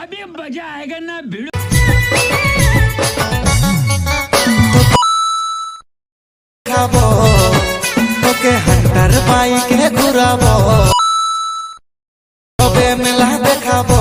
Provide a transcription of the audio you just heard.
अभी मजा आएगा ना भिड़ो। তোকে হান্টার বাইকে ঘুরাবো, তবে মেলা দেখাবো।